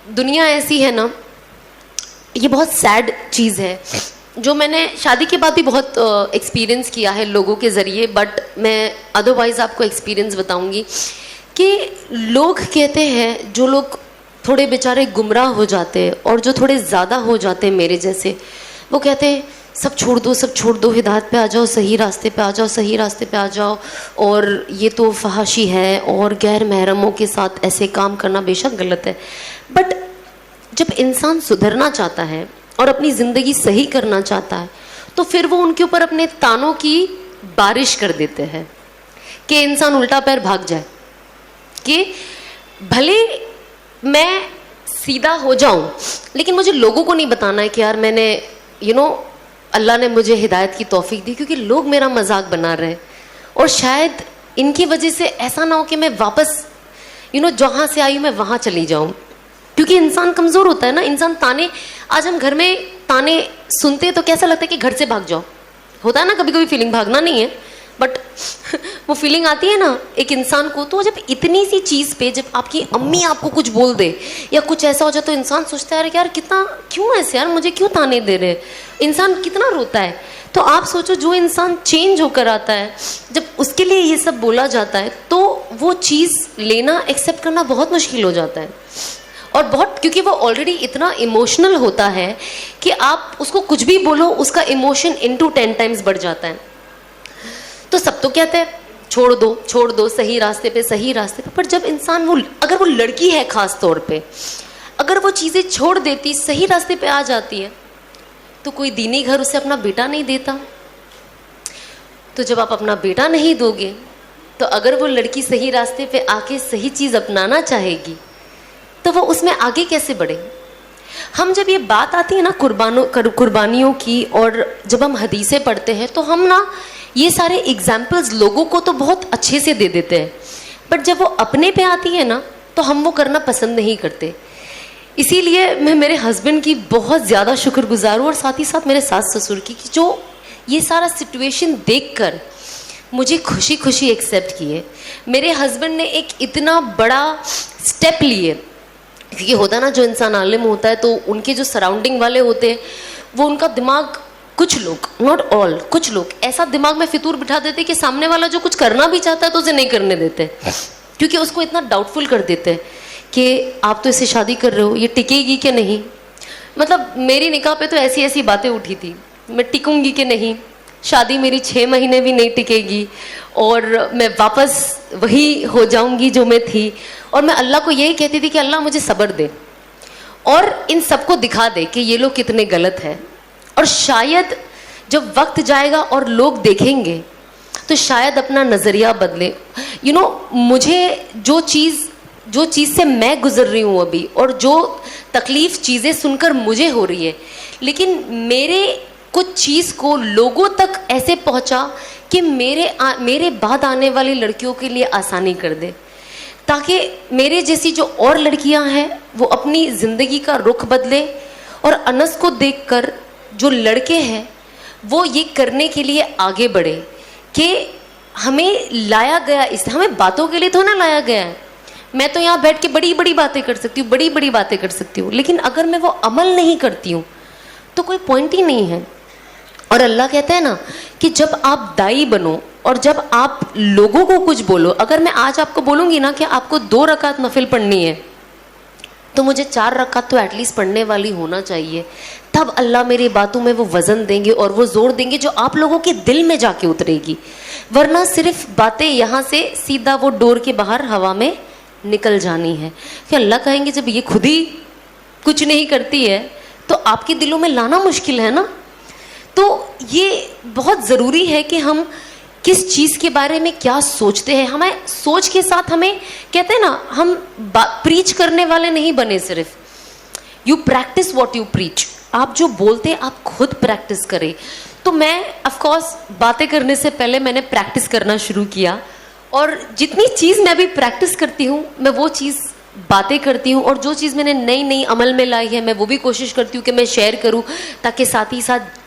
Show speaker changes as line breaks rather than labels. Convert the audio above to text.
دنیا ایسی ہے نا, یہ بہت سیڈ چیز ہے جو میں نے شادی کے بعد بھی بہت ایکسپیرئنس کیا ہے لوگوں کے ذریعے, بٹ میں ادروائز آپ کو ایکسپیرئنس بتاؤں گی کہ لوگ کہتے ہیں, جو لوگ تھوڑے بیچارے گمراہ ہو جاتے ہیں اور جو تھوڑے زیادہ ہو جاتے ہیں میرے جیسے, وہ کہتے ہیں سب چھوڑ دو, سب چھوڑ دو, ہدایت پہ آ جاؤ, صحیح راستے پہ آ جاؤ, صحیح راستے پہ آ جاؤ, اور یہ تو فحاشی ہے اور غیر محرموں کے ساتھ ایسے کام کرنا بے شک غلط ہے. بٹ جب انسان سدھرنا چاہتا ہے اور اپنی زندگی صحیح کرنا چاہتا ہے تو پھر وہ ان کے اوپر اپنے تانوں کی بارش کر دیتے ہیں کہ انسان الٹا پیر بھاگ جائے, کہ بھلے میں سیدھا ہو جاؤں لیکن مجھے لوگوں کو نہیں بتانا ہے کہ یار میں نے اللہ نے مجھے ہدایت کی توفیق دی, کیونکہ لوگ میرا مذاق بنا رہے ہیں اور شاید ان کی وجہ سے ایسا نہ ہو کہ میں واپس جہاں سے آئی ہوں میں وہاں چلی جاؤں, کیونکہ انسان کمزور ہوتا ہے نا. انسان تانے, آج ہم گھر میں تانے سنتے تو کیسا لگتا ہے کہ گھر سے بھاگ جاؤ, ہوتا ہے نا کبھی کبھی فیلنگ, بھاگنا نہیں ہے بٹ وہ فیلنگ آتی ہے نا ایک انسان کو. تو جب اتنی سی چیز پہ جب آپ کی امی آپ کو کچھ بول دے یا کچھ ایسا ہو جائے تو انسان سوچتا ہے یار کتنا, کیوں ایسے یار, مجھے کیوں تانے دے رہے, انسان کتنا روتا ہے. تو آپ سوچو جو انسان چینج ہو کر آتا ہے, جب اس کے لیے یہ سب بولا جاتا ہے تو وہ چیز لینا, ایکسیپٹ کرنا بہت مشکل ہو جاتا ہے. اور بہت, کیونکہ وہ آلریڈی اتنا ایموشنل ہوتا ہے کہ آپ اس کو کچھ بھی بولو اس کا ایموشن انٹو 10 ٹائمز بڑھ جاتا ہے. تو سب تو کہتے ہیں چھوڑ دو, چھوڑ دو, صحیح راستے پہ, صحیح راستے پہ. پر جب انسان اگر وہ لڑکی ہے خاص طور پہ, اگر وہ چیزیں چھوڑ دیتی, صحیح راستے پہ آ جاتی ہے, تو کوئی دینی گھر اسے اپنا بیٹا نہیں دیتا. تو جب آپ اپنا بیٹا نہیں دو گے تو اگر وہ لڑکی صحیح راستے پہ آ کے صحیح چیز اپنانا چاہے گی تو وہ اس میں آگے کیسے بڑھے. ہم جب یہ بات آتی ہے نا قربانیوں کی, اور جب ہم حدیثیں پڑھتے ہیں تو ہم نا یہ سارے ایگزامپلز لوگوں کو تو بہت اچھے سے دے دیتے ہیں, بٹ جب وہ اپنے پہ آتی ہے نا تو ہم وہ کرنا پسند نہیں کرتے. اسی لیے میں میرے ہسبینڈ کی بہت زیادہ شکر گزار ہوں, اور ساتھ ہی ساتھ میرے ساس سسر کی, کہ جو یہ سارا سچویشن دیکھ کر مجھے خوشی خوشی ایکسیپٹ کیے. میرے ہسبینڈ نے ایک اتنا بڑا اسٹیپ لیے, کیونکہ ہوتا نا جو انسان عالم ہوتا ہے تو ان کے جو سراؤنڈنگ والے ہوتے ہیں وہ ان کا دماغ, کچھ لوگ, ناٹ آل, کچھ لوگ ایسا دماغ میں فطور بٹھا دیتے کہ سامنے والا جو کچھ کرنا بھی چاہتا ہے تو اسے نہیں کرنے دیتے, کیونکہ اس کو اتنا ڈاؤٹ فل کر دیتے ہیں کہ آپ تو اس سے شادی کر رہے ہو, یہ ٹکے گی کہ نہیں. مطلب میری نکاح پہ تو ایسی ایسی باتیں اٹھی تھی, میں ٹکوں گی کہ نہیں, شادی میری 6 مہینے بھی نہیں ٹکے گی, اور میں واپس وہی ہو جاؤں گی جو میں تھی. اور میں اللہ کو یہی کہتی تھی کہ اللہ مجھے صبر دے اور ان سب کو دکھا دے کہ یہ لوگ کتنے غلط ہیں. اور شاید جب وقت جائے گا اور لوگ دیکھیں گے تو شاید اپنا نظریہ بدلے. مجھے جو چیز سے میں گزر رہی ہوں ابھی, اور جو تکلیف چیزیں سن کر مجھے ہو رہی ہے, لیکن میرے کچھ چیز کو لوگوں تک ایسے پہنچا کہ میرے بعد آنے والی لڑکیوں کے لیے آسانی کر دے, تاکہ میرے جیسی جو اور لڑکیاں ہیں وہ اپنی زندگی کا رخ بدلے. اور انس کو دیکھ کر جو لڑکے ہیں وہ یہ کرنے کے لیے آگے بڑھے کہ ہمیں لایا گیا, ہمیں باتوں کے لیے تو نہ لایا گیا ہے. میں تو یہاں بیٹھ کے بڑی بڑی باتیں کر سکتی ہوں, بڑی بڑی باتیں کر سکتی ہوں, لیکن اگر میں وہ عمل نہیں کرتی ہوں تو کوئی پوائنٹ ہی نہیں ہے. اور اللہ کہتا ہے نا کہ جب آپ دائی بنو اور جب آپ لوگوں کو کچھ بولو, اگر میں آج آپ کو بولوں گی نا کہ آپ کو 2 رکعت نفل پڑھنی ہے تو مجھے 4 رکعت تو ایٹ لیسٹ پڑھنے والی ہونا چاہیے, تب اللہ میری باتوں میں وہ وزن دیں گے اور وہ زور دیں گے جو آپ لوگوں کے دل میں جا کے اترے گی. ورنہ صرف باتیں یہاں سے سیدھا وہ ڈور کے باہر ہوا میں نکل جانی ہے. کہ اللہ کہیں گے جب یہ خود ہی کچھ نہیں کرتی ہے تو آپ کے دلوں میں لانا مشکل ہے نا. تو یہ بہت ضروری ہے کہ ہم کس چیز کے بارے میں کیا سوچتے ہیں. ہمیں سوچ کے ساتھ, ہمیں کہتے ہیں نا ہم پریچ کرنے والے نہیں بنے, صرف you practice what you preach. آپ جو بولتے ہیں آپ خود پریکٹس کریں. تو میں آف کورس باتیں کرنے سے پہلے میں نے پریکٹس کرنا شروع کیا, اور جتنی چیز میں ابھی پریکٹس کرتی ہوں میں وہ چیز باتیں کرتی ہوں, اور جو چیز میں نے نئی عمل میں لائی ہے میں وہ بھی کوشش کرتی ہوں کہ میں شیئر کروں, تاکہ ساتھ ہی ساتھ